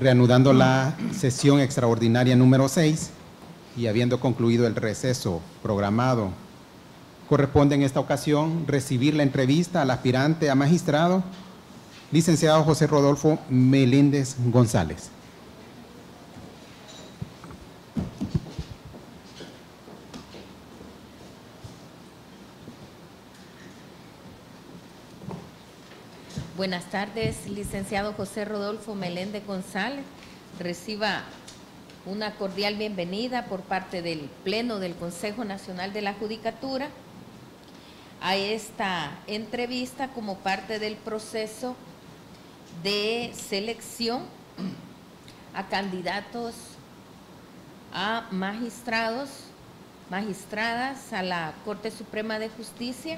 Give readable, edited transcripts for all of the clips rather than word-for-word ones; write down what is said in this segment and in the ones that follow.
Reanudando la sesión extraordinaria número 6 y habiendo concluido el receso programado, corresponde en esta ocasión recibir la entrevista al aspirante a magistrado, licenciado José Rodolfo Meléndez González. Buenas tardes, licenciado José Rodolfo Meléndez González. Reciba una cordial bienvenida por parte del Pleno del Consejo Nacional de la Judicatura a esta entrevista como parte del proceso de selección a candidatos a magistrados, magistradas a la Corte Suprema de Justicia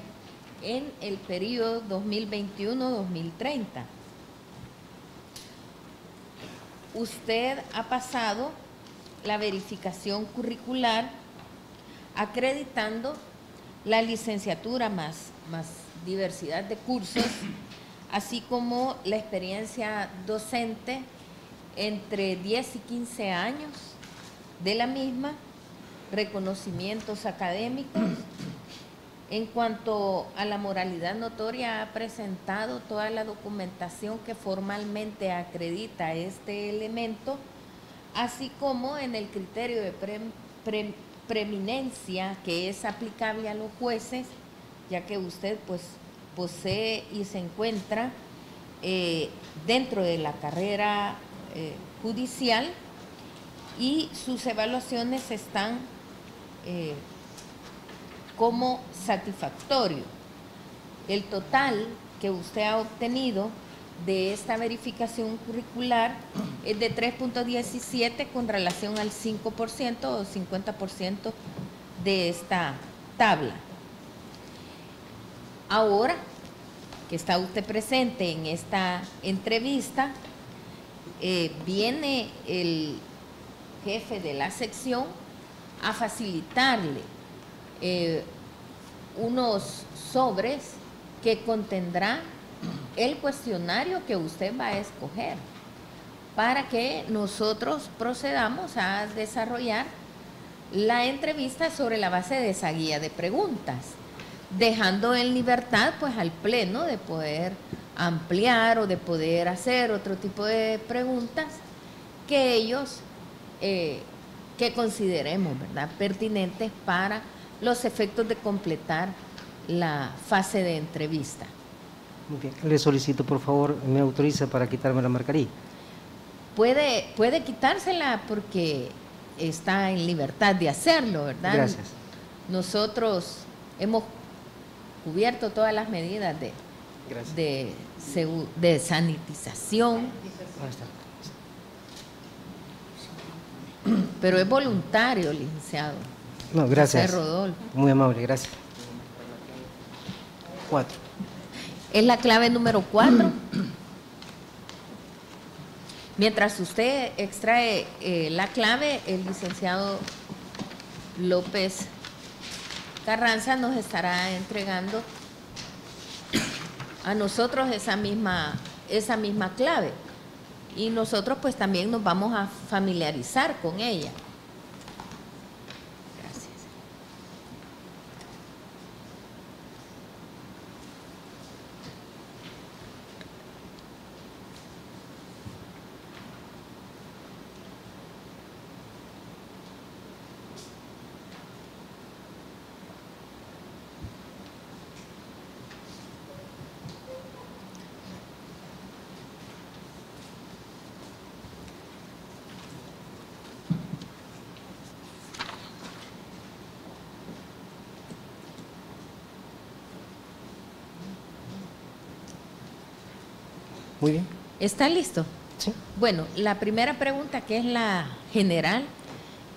en el periodo 2021-2030. Usted ha pasado la verificación curricular acreditando la licenciatura más diversidad de cursos, así como la experiencia docente entre 10 y 15 años de la misma, reconocimientos académicos. En cuanto a la moralidad notoria, ha presentado toda la documentación que formalmente acredita este elemento, así como en el criterio de preeminencia que es aplicable a los jueces, ya que usted pues posee y se encuentra dentro de la carrera judicial y sus evaluaciones están como satisfactorio. El total que usted ha obtenido de esta verificación curricular es de 3.17 con relación al 5% o 50% de esta tabla. Ahora que está usted presente en esta entrevista, viene el jefe de la sección a facilitarle unos sobres que contendrá el cuestionario que usted va a escoger para que nosotros procedamos a desarrollar la entrevista sobre la base de esa guía de preguntas, dejando en libertad pues al Pleno de poder ampliar o de poder hacer otro tipo de preguntas que ellos que consideremos, ¿verdad?, pertinentes para los efectos de completar la fase de entrevista. Muy bien. Le solicito, por favor, me autoriza para quitarme la mascarilla. Puede quitársela porque está en libertad de hacerlo, ¿verdad? Gracias. Nosotros hemos cubierto todas las medidas de sanitización, pero es voluntario, licenciado. No, gracias. José Rodolfo. Muy amable, gracias. 4. Es la clave número 4. Mientras usted extrae la clave, el licenciado López Carranza nos estará entregando a nosotros esa misma clave y nosotros pues también nos vamos a familiarizar con ella. Muy bien. ¿Está listo? Sí. Bueno, la primera pregunta, que es la general,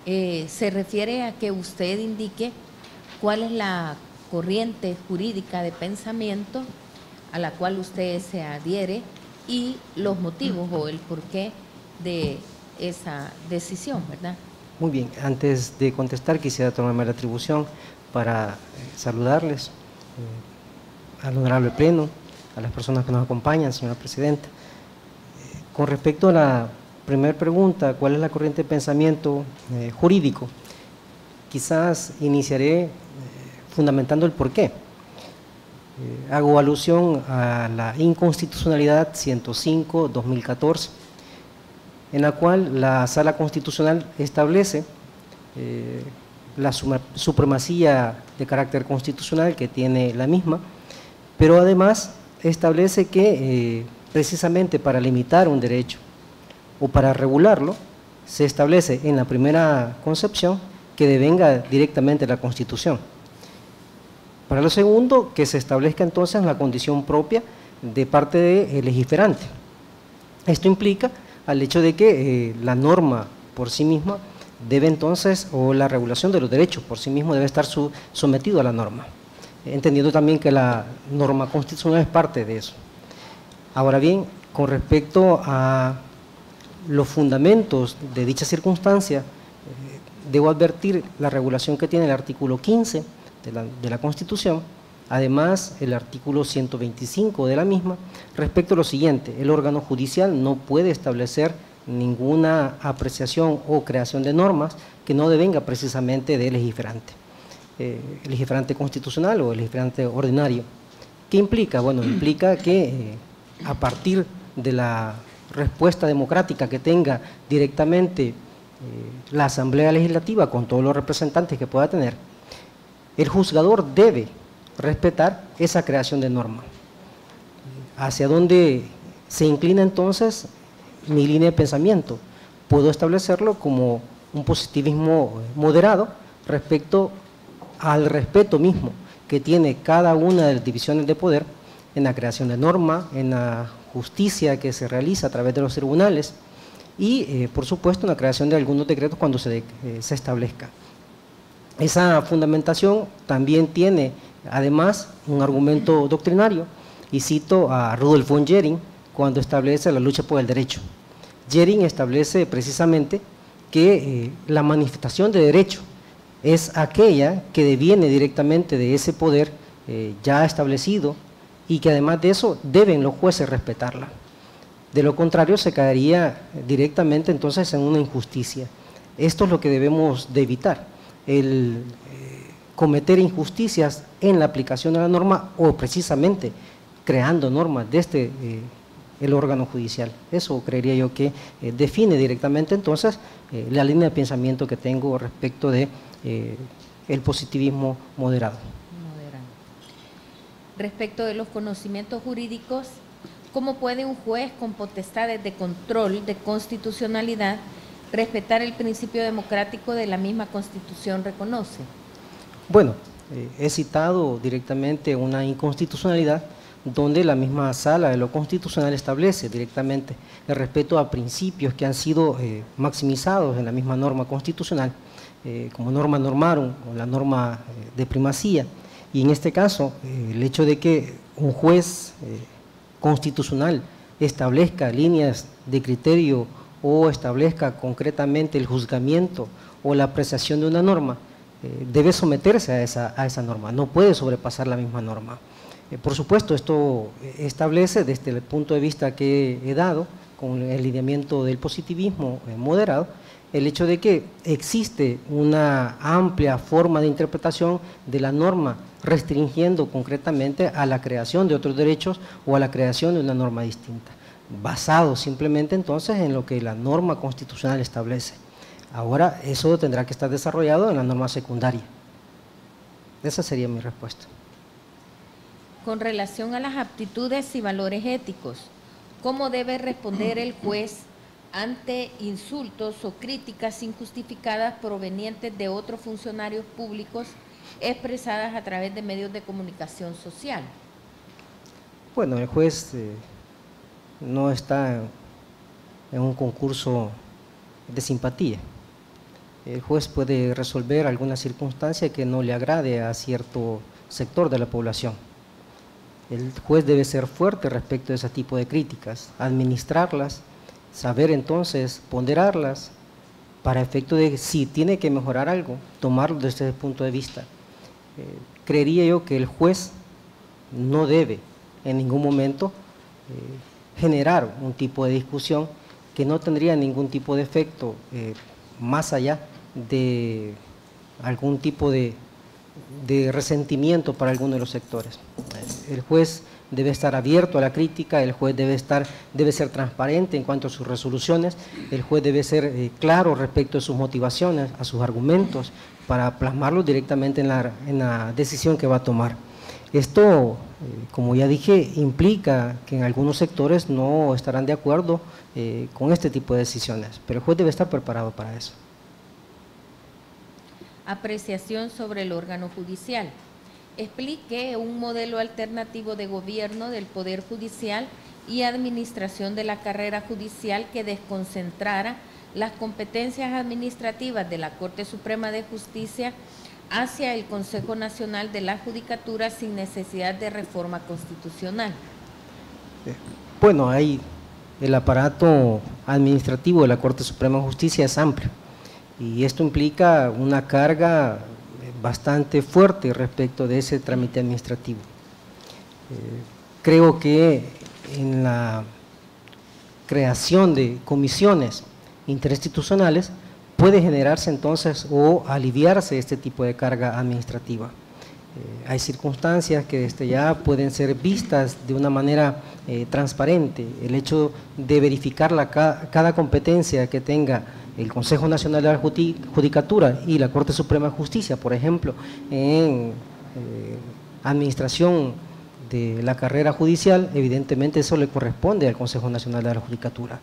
se refiere a que usted indique cuál es la corriente jurídica de pensamiento a la cual usted se adhiere y los motivos o el porqué de esa decisión, ¿verdad? Muy bien. Antes de contestar, quisiera tomarme la atribución para saludarles al honorable Pleno, a las personas que nos acompañan, señora Presidenta. Con respecto a primera pregunta, ¿cuál es la corriente de pensamiento jurídico? Quizás iniciaré fundamentando el porqué. Hago alusión a la inconstitucionalidad 105/2014, en la cual la Sala Constitucional establece la supremacía de carácter constitucional que tiene la misma, pero además establece que precisamente para limitar un derecho o para regularlo, se establece en la primera concepción que devenga directamente de la Constitución. Para lo segundo, que se establezca entonces la condición propia de parte del legisferante. Esto implica al hecho de que la norma por sí misma debe entonces, o la regulación de los derechos por sí mismo debe estar sometido a la norma, entendiendo también que la norma constitucional es parte de eso. Ahora bien, con respecto a los fundamentos de dicha circunstancia, debo advertir la regulación que tiene el artículo 15 de la Constitución, además el artículo 125 de la misma, respecto a lo siguiente: el órgano judicial no puede establecer ninguna apreciación o creación de normas que no devenga precisamente del legisferante, el legisferante constitucional o el legisferante ordinario. ¿Qué implica? Bueno, implica que a partir de la respuesta democrática que tenga directamente la Asamblea Legislativa con todos los representantes que pueda tener, el juzgador debe respetar esa creación de norma. ¿Hacia dónde se inclina entonces mi línea de pensamiento? Puedo establecerlo como un positivismo moderado respecto al respeto mismo que tiene cada una de las divisiones de poder en la creación de norma, en la justicia que se realiza a través de los tribunales y, por supuesto, en la creación de algunos decretos cuando se establezca. Esa fundamentación también tiene, además, un argumento doctrinario, y cito a Rudolf von Jhering cuando establece la lucha por el derecho. Jhering establece precisamente que la manifestación de derecho es aquella que deviene directamente de ese poder ya establecido y que además de eso deben los jueces respetarla. De lo contrario se caería directamente entonces en una injusticia. Esto es lo que debemos de evitar, el cometer injusticias en la aplicación de la norma o precisamente creando normas desde el órgano judicial. Eso creería yo que define directamente entonces la línea de pensamiento que tengo respecto de el positivismo moderado. Respecto de los conocimientos jurídicos, ¿cómo puede un juez con potestades de control de constitucionalidad respetar el principio democrático de la misma Constitución reconoce? Bueno, he citado directamente una inconstitucionalidad donde la misma Sala de lo Constitucional establece directamente el respeto a principios que han sido maximizados en la misma norma constitucional, como norma normarum o la norma de primacía. Y en este caso, el hecho de que un juez constitucional establezca líneas de criterio o establezca concretamente el juzgamiento o la apreciación de una norma, debe someterse a esa norma, no puede sobrepasar la misma norma. Por supuesto, esto establece desde el punto de vista que he dado, con el lineamiento del positivismo moderado, el hecho de que existe una amplia forma de interpretación de la norma, restringiendo concretamente a la creación de otros derechos o a la creación de una norma distinta, basado simplemente entonces en lo que la norma constitucional establece. Ahora, eso tendrá que estar desarrollado en la norma secundaria. Esa sería mi respuesta. Con relación a las aptitudes y valores éticos, ¿cómo debe responder el juez ante insultos o críticas injustificadas provenientes de otros funcionarios públicos expresadas a través de medios de comunicación social? Bueno, el juez no está en un concurso de simpatía. El juez puede resolver alguna circunstancia que no le agrade a cierto sector de la población. El juez debe ser fuerte respecto de ese tipo de críticas, administrarlas, saber entonces ponderarlas para efecto de si tiene que mejorar algo, tomarlo desde ese punto de vista. Creería yo que el juez no debe en ningún momento generar un tipo de discusión que no tendría ningún tipo de efecto más allá de algún tipo de resentimiento para alguno de los sectores. El juez debe estar abierto a la crítica, el juez debe ser transparente en cuanto a sus resoluciones, el juez debe ser claro respecto a sus motivaciones, a sus argumentos, para plasmarlos directamente en la decisión que va a tomar. Esto, como ya dije, implica que en algunos sectores no estarán de acuerdo con este tipo de decisiones, pero el juez debe estar preparado para eso. Apreciación sobre el órgano judicial. Explique un modelo alternativo de gobierno del Poder Judicial y administración de la carrera judicial que desconcentrara las competencias administrativas de la Corte Suprema de Justicia hacia el Consejo Nacional de la Judicatura sin necesidad de reforma constitucional. Bueno, ahí el aparato administrativo de la Corte Suprema de Justicia es amplio y esto implica una carga bastante fuerte respecto de ese trámite administrativo. Creo que en la creación de comisiones interinstitucionales puede generarse entonces o aliviarse este tipo de carga administrativa. Hay circunstancias que desde ya pueden ser vistas de una manera transparente. El hecho de verificar cada competencia que tenga el Consejo Nacional de la Judicatura y la Corte Suprema de Justicia, por ejemplo, en administración de la carrera judicial, evidentemente eso le corresponde al Consejo Nacional de la Judicatura.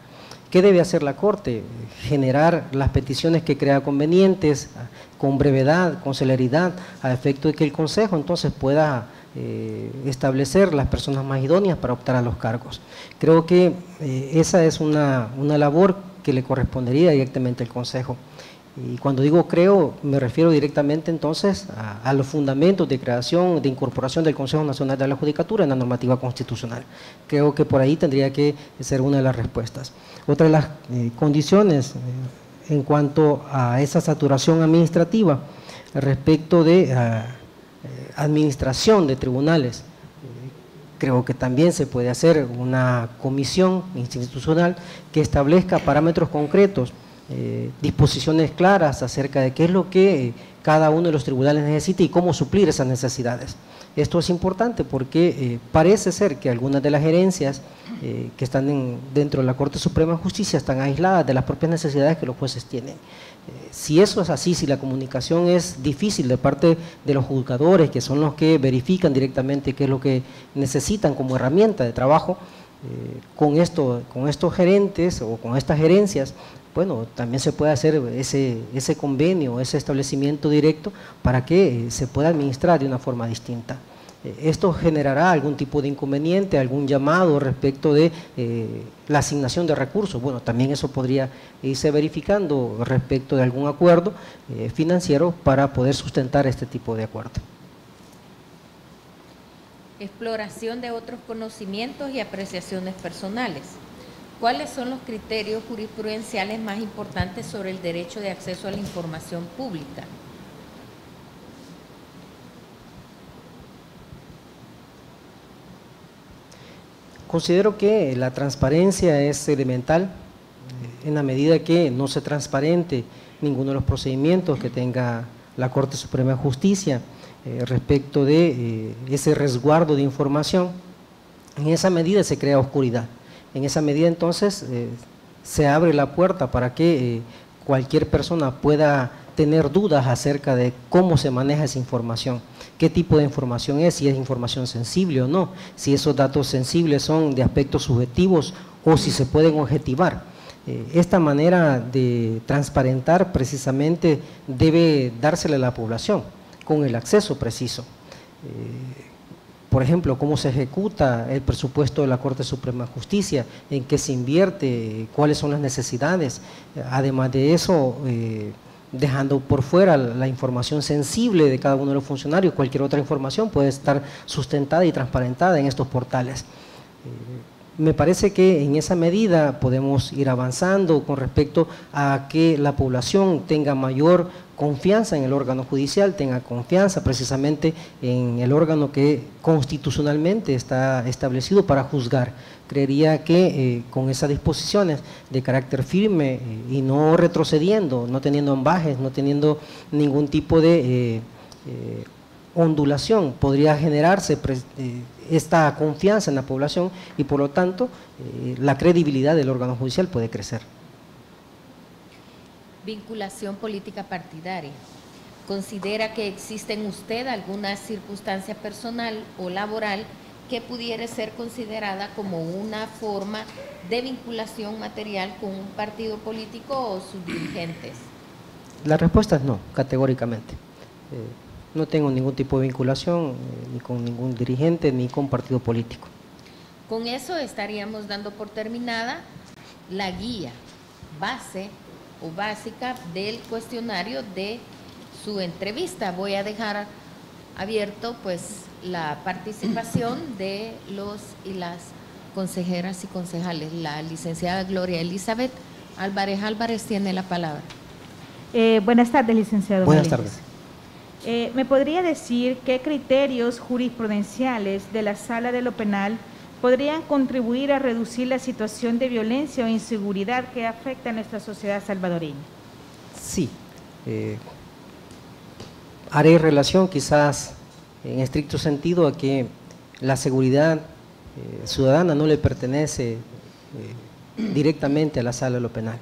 ¿Qué debe hacer la Corte? Generar las peticiones que crea convenientes, con brevedad, con celeridad, a efecto de que el Consejo entonces pueda establecer las personas más idóneas para optar a los cargos. Creo que esa es una labor que le correspondería directamente al Consejo. Y cuando digo creo, me refiero directamente entonces a los fundamentos de creación, de incorporación del Consejo Nacional de la Judicatura en la normativa constitucional. Creo que por ahí tendría que ser una de las respuestas. Otra de las condiciones en cuanto a esa saturación administrativa respecto de administración de tribunales, creo que también se puede hacer una comisión institucional que establezca parámetros concretos, disposiciones claras acerca de qué es lo que cada uno de los tribunales necesita y cómo suplir esas necesidades. Esto es importante porque parece ser que algunas de las gerencias que están dentro de la Corte Suprema de Justicia están aisladas de las propias necesidades que los jueces tienen. Si eso es así, si la comunicación es difícil de parte de los juzgadores, que son los que verifican directamente qué es lo que necesitan como herramienta de trabajo, con estos gerentes o con estas gerencias, bueno, también se puede hacer ese convenio, ese establecimiento directo para que se pueda administrar de una forma distinta. Esto generará algún tipo de inconveniente, algún llamado respecto de la asignación de recursos. Bueno, también eso podría irse verificando respecto de algún acuerdo financiero para poder sustentar este tipo de acuerdo. Exploración de otros conocimientos y apreciaciones personales. ¿Cuáles son los criterios jurisprudenciales más importantes sobre el derecho de acceso a la información pública? Considero que la transparencia es elemental en la medida que no se transparente ninguno de los procedimientos que tenga la Corte Suprema de Justicia respecto de ese resguardo de información. En esa medida se crea oscuridad. En esa medida entonces se abre la puerta para que cualquier persona pueda tener dudas acerca de cómo se maneja esa información, qué tipo de información es, si es información sensible o no, si esos datos sensibles son de aspectos subjetivos o si se pueden objetivar. Esta manera de transparentar precisamente debe dársele a la población con el acceso preciso. Por ejemplo, cómo se ejecuta el presupuesto de la Corte Suprema de Justicia, en qué se invierte, cuáles son las necesidades. Además de eso, dejando por fuera la información sensible de cada uno de los funcionarios, cualquier otra información puede estar sustentada y transparentada en estos portales. Me parece que en esa medida podemos ir avanzando con respecto a que la población tenga mayor confianza en el órgano judicial, tenga confianza precisamente en el órgano que constitucionalmente está establecido para juzgar. Creería que con esas disposiciones de carácter firme y no retrocediendo, no teniendo ambajes, no teniendo ningún tipo de ondulación, podría generarse esta confianza en la población y por lo tanto la credibilidad del órgano judicial puede crecer. Vinculación política partidaria. ¿Considera que existe en usted alguna circunstancia personal o laboral que pudiera ser considerada como una forma de vinculación material con un partido político o sus dirigentes? La respuesta es no, categóricamente. No tengo ningún tipo de vinculación ni con ningún dirigente ni con partido político. Con eso estaríamos dando por terminada la guía base o básica del cuestionario de su entrevista. Voy a dejar abierto pues la participación de los y las consejeras y concejales. La licenciada Gloria Elizabeth Álvarez tiene la palabra. Buenas tardes, licenciado. Buenas tardes. ¿Me podría decir qué criterios jurisprudenciales de la Sala de lo Penal podrían contribuir a reducir la situación de violencia o inseguridad que afecta a nuestra sociedad salvadoreña? Sí, haré relación quizás en estricto sentido a que la seguridad ciudadana no le pertenece directamente a la Sala de lo Penal,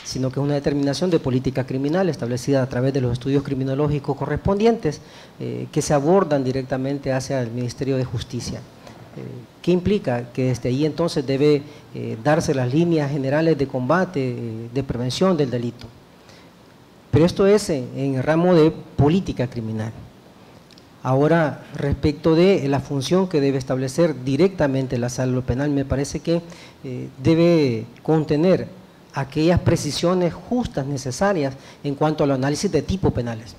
sino que es una determinación de política criminal establecida a través de los estudios criminológicos correspondientes que se abordan directamente hacia el Ministerio de Justicia. ¿Qué implica? Que desde ahí entonces debe darse las líneas generales de combate, de prevención del delito. Pero esto es en el ramo de política criminal. Ahora, respecto de la función que debe establecer directamente la Sala de lo Penal, me parece que debe contener aquellas precisiones justas necesarias en cuanto al análisis de tipo penales,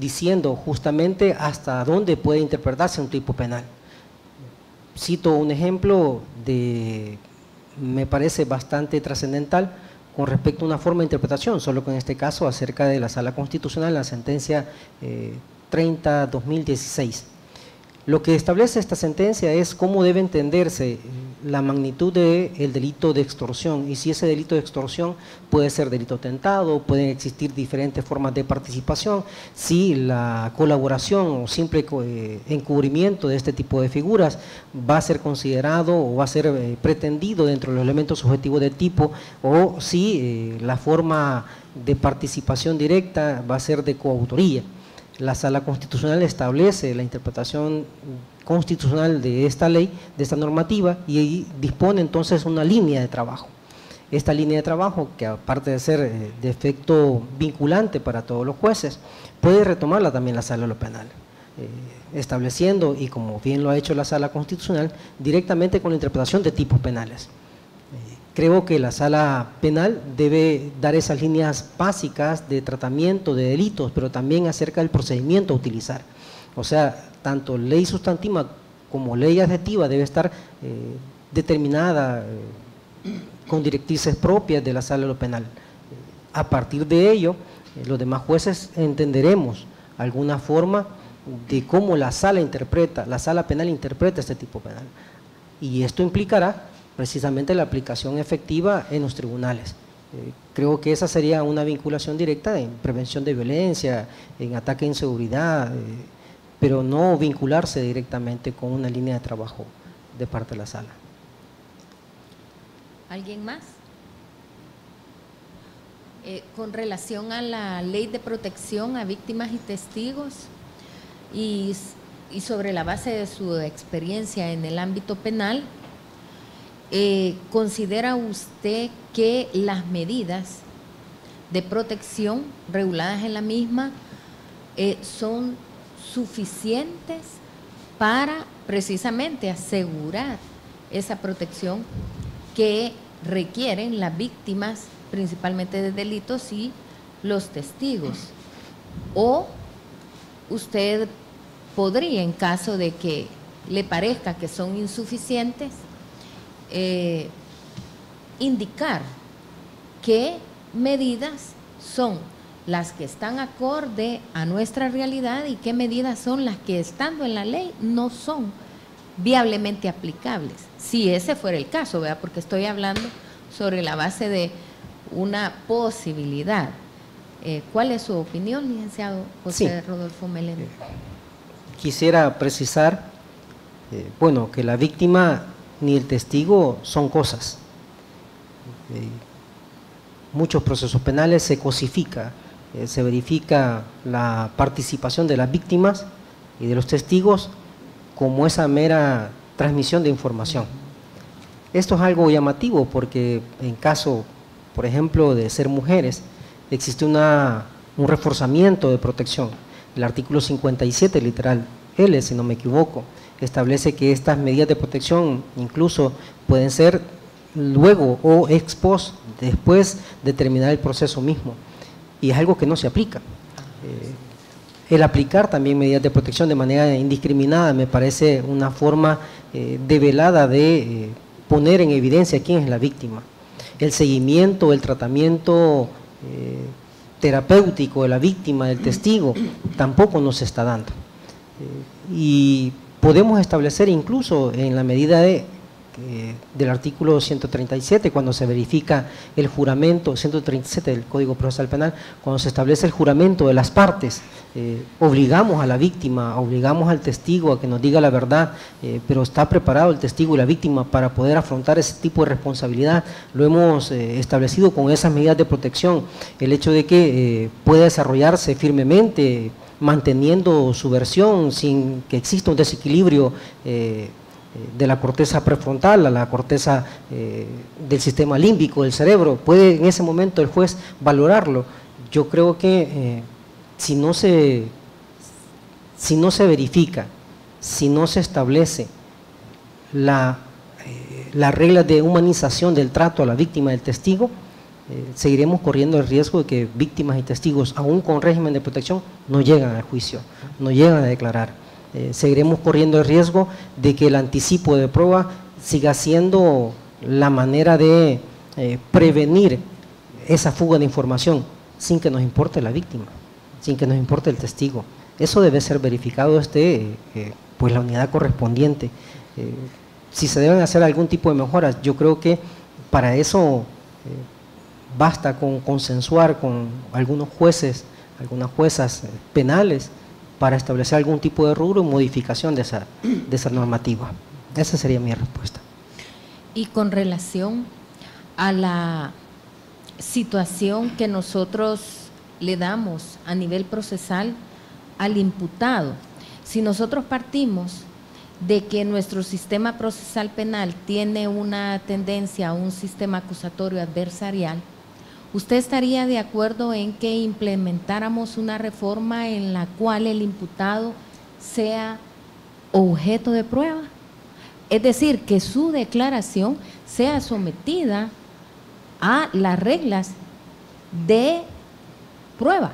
diciendo justamente hasta dónde puede interpretarse un tipo penal. Cito un ejemplo me parece bastante trascendental con respecto a una forma de interpretación, solo que en este caso acerca de la Sala Constitucional, la sentencia 30/2016. Lo que establece esta sentencia es cómo debe entenderse la magnitud del delito de extorsión y si ese delito de extorsión puede ser delito tentado, pueden existir diferentes formas de participación, si la colaboración o simple encubrimiento de este tipo de figuras va a ser considerado o va a ser pretendido dentro de los elementos subjetivos de tipo o si la forma de participación directa va a ser de coautoría. La Sala Constitucional establece la interpretación constitucional de esta ley, de esta normativa, y ahí dispone entonces una línea de trabajo. Esta línea de trabajo, que aparte de ser de efecto vinculante para todos los jueces, puede retomarla también la Sala de lo Penal, estableciendo, y como bien lo ha hecho la Sala Constitucional, directamente con la interpretación de tipos penales. Creo que la Sala Penal debe dar esas líneas básicas de tratamiento de delitos, pero también acerca del procedimiento a utilizar. O sea, tanto ley sustantiva como ley adjetiva debe estar determinada con directrices propias de la Sala de lo Penal. A partir de ello, los demás jueces entenderemos alguna forma de cómo la Sala Penal interpreta este tipo penal. Y esto implicará precisamente la aplicación efectiva en los tribunales. Creo que esa sería una vinculación directa en prevención de violencia, en ataque a inseguridad, pero no vincularse directamente con una línea de trabajo de parte de la Sala. ¿Alguien más? Con relación a la ley de protección a víctimas y testigos y sobre la base de su experiencia en el ámbito penal, ¿considera usted que las medidas de protección reguladas en la misma son suficientes para precisamente asegurar esa protección que requieren las víctimas, principalmente de delitos, y los testigos? ¿O usted podría, en caso de que le parezca que son insuficientes, indicar qué medidas son las que están acorde a nuestra realidad y qué medidas son las que, estando en la ley, no son viablemente aplicables. Si ese fuera el caso, ¿verdad? Porque estoy hablando sobre la base de una posibilidad. ¿Cuál es su opinión, licenciado José Rodolfo Meléndez? Quisiera precisar, bueno, que la víctima ni el testigo son cosas. Muchos procesos penales se cosifica, se verifica la participación de las víctimas y de los testigos como esa mera transmisión de información. Esto es algo llamativo porque en caso, por ejemplo, de ser mujeres, existe un reforzamiento de protección. El artículo 57, literal L, si no me equivoco, establece que estas medidas de protección incluso pueden ser luego o ex post, después de terminar el proceso mismo. Y es algo que no se aplica. El aplicar también medidas de protección de manera indiscriminada me parece una forma develada de poner en evidencia quién es la víctima. El seguimiento, el tratamiento terapéutico de la víctima, del testigo, tampoco nos está dando. Y podemos establecer incluso en la medida del artículo 137, cuando se verifica el juramento, 137 del Código Procesal Penal, cuando se establece el juramento de las partes, obligamos a la víctima, obligamos al testigo a que nos diga la verdad, pero está preparado el testigo y la víctima para poder afrontar ese tipo de responsabilidad. Lo hemos establecido con esas medidas de protección, el hecho de que pueda desarrollarse firmemente, manteniendo su versión sin que exista un desequilibrio de la corteza prefrontal a la corteza del sistema límbico del cerebro. Puede en ese momento el juez valorarlo. Yo creo que si no se verifica, si no se establece la regla de humanización del trato a la víctima del testigo, seguiremos corriendo el riesgo de que víctimas y testigos, aún con régimen de protección, no llegan al juicio, no llegan a declarar. Seguiremos corriendo el riesgo de que el anticipo de prueba siga siendo la manera de prevenir esa fuga de información sin que nos importe la víctima, sin que nos importe el testigo. Eso debe ser verificado pues la unidad correspondiente. Si se deben hacer algún tipo de mejoras, yo creo que para eso basta con consensuar con algunos jueces, algunas juezas penales, para establecer algún tipo de rubro y modificación de esa normativa. Esa sería mi respuesta. Y con relación a la situación que nosotros le damos a nivel procesal al imputado, si nosotros partimos de que nuestro sistema procesal penal tiene una tendencia a un sistema acusatorio adversarial, ¿usted estaría de acuerdo en que implementáramos una reforma en la cual el imputado sea objeto de prueba? Es decir, que su declaración sea sometida a las reglas de prueba.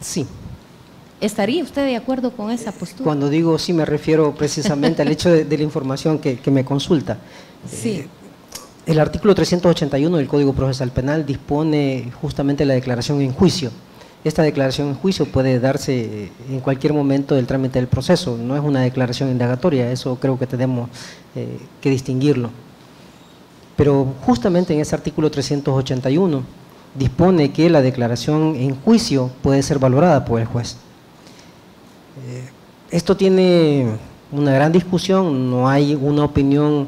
Sí. ¿Estaría usted de acuerdo con esa postura? Cuando digo sí me refiero precisamente al hecho de la información que me consulta. Sí. El artículo 381 del Código Procesal Penal dispone justamente la declaración en juicio. Esta declaración en juicio puede darse en cualquier momento del trámite del proceso, no es una declaración indagatoria, eso creo que tenemos que distinguirlo. Pero justamente en ese artículo 381 dispone que la declaración en juicio puede ser valorada por el juez. Esto tiene una gran discusión, no hay una opinión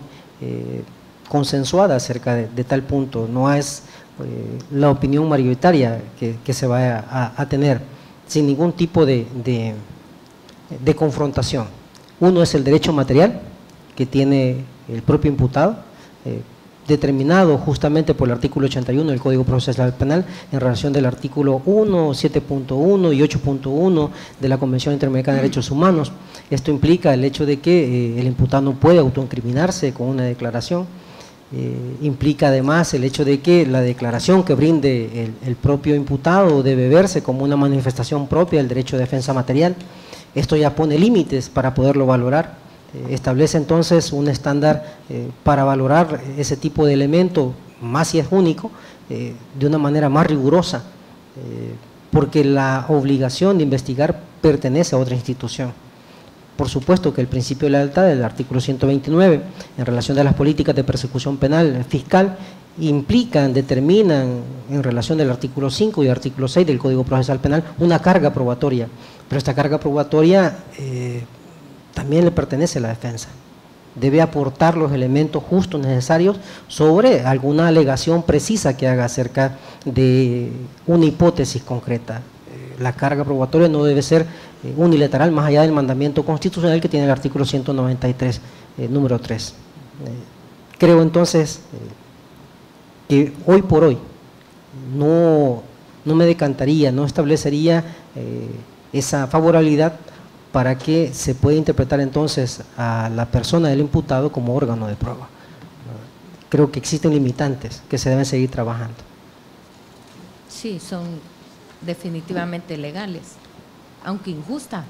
consensuada acerca de tal punto, no es la opinión mayoritaria que se va a tener sin ningún tipo de confrontación. Uno es el derecho material que tiene el propio imputado, determinado justamente por el artículo 81 del Código Procesal Penal en relación del artículo 1, 7.1 y 8.1 de la Convención Interamericana de Derechos Humanos. Esto implica el hecho de que el imputado no puede autoincriminarse con una declaración. Implica además el hecho de que la declaración que brinde el propio imputado debe verse como una manifestación propia del derecho de defensa material. Esto ya pone límites para poderlo valorar. establece entonces un estándar para valorar ese tipo de elemento, más si es único, de una manera más rigurosa, porque la obligación de investigar pertenece a otra institución. Por supuesto que el principio de lealtad del artículo 129 en relación a las políticas de persecución penal fiscal implican, determinan en relación del artículo 5 y artículo 6 del Código Procesal Penal una carga probatoria, pero esta carga probatoria también le pertenece a la defensa. Debe aportar los elementos justos necesarios sobre alguna alegación precisa que haga acerca de una hipótesis concreta. La carga probatoria no debe ser unilateral más allá del mandamiento constitucional que tiene el artículo 193, número 3. Creo entonces que hoy por hoy no me decantaría, no establecería esa favorabilidad para que se pueda interpretar entonces a la persona del imputado como órgano de prueba. Creo que existen limitantes que se deben seguir trabajando. Sí, son definitivamente legales, aunque injusta.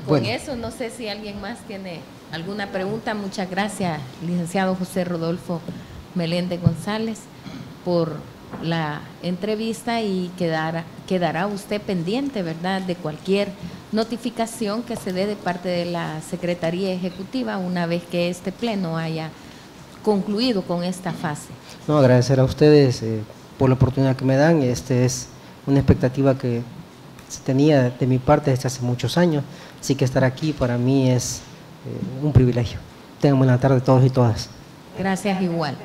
Bueno, eso no sé si alguien más tiene alguna pregunta. Muchas gracias, licenciado José Rodolfo Meléndez González, por la entrevista, y quedará usted pendiente, ¿verdad?, de cualquier notificación que se dé de parte de la Secretaría Ejecutiva una vez que este pleno haya concluido con esta fase. No, agradecer a ustedes por la oportunidad que me dan. Es una expectativa que se tenía de mi parte desde hace muchos años, así que estar aquí para mí es un privilegio. Tengan buena tarde todos y todas. Gracias igual.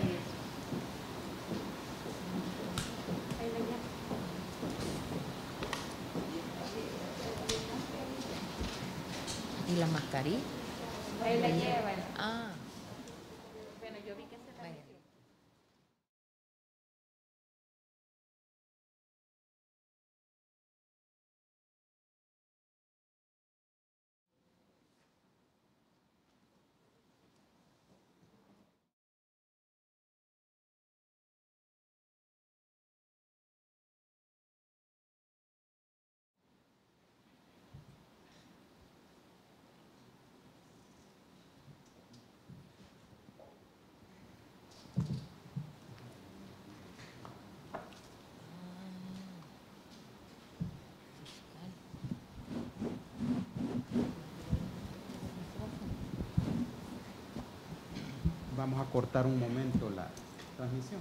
¿Y la mascarilla? Ahí la llevan. Ah. Bueno, yo vi que se la llevan. Vamos a cortar un momento la transmisión.